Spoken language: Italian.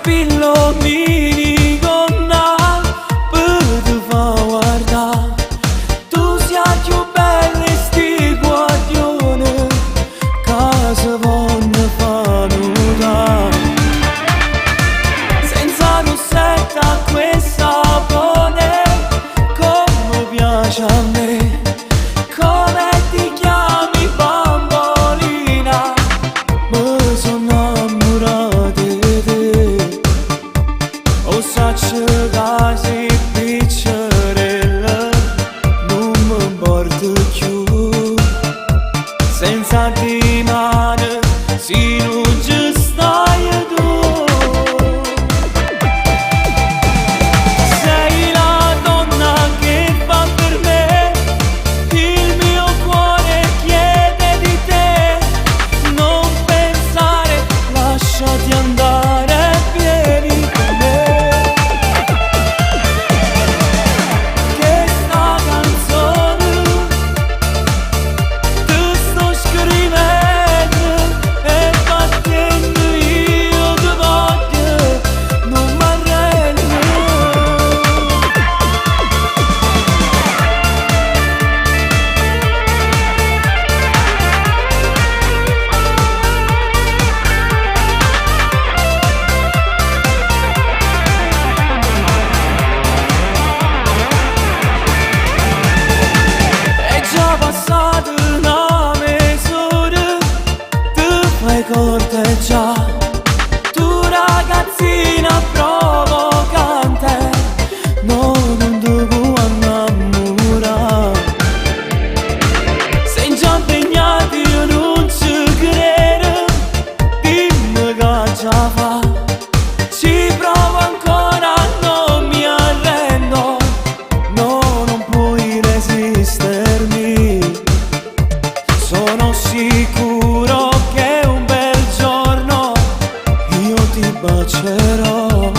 spillo minigonna per ti fa guardare. Tu sei più bella e sti guardione che se vogliono fa nuda. Senza rossetta questa sapone come piace a me. Come ti chiami bambolina? Mi sono innamorata di te. O saccio che sei piccerella, non mi porto più. Senza di mano, se non ci stai tu. Sei la donna che fa per me, il mio cuore chiede di te. Non pensare, lasciati andare, vieni con me. Che sta canzone ti sto scrivendo e battendo io ti voglio, non m'arrendo. È già passata una mezz'ora, ti fai corteggiare. Tu ragazzina provocante, no, non ti puoi innamorare. Sei già impegnati, io non ci credo, dimmi che già fa. Ci provo ancora, non mi arrendo, no, non puoi resistermi. Sono sicuro che un bel giorno io ti bacerò.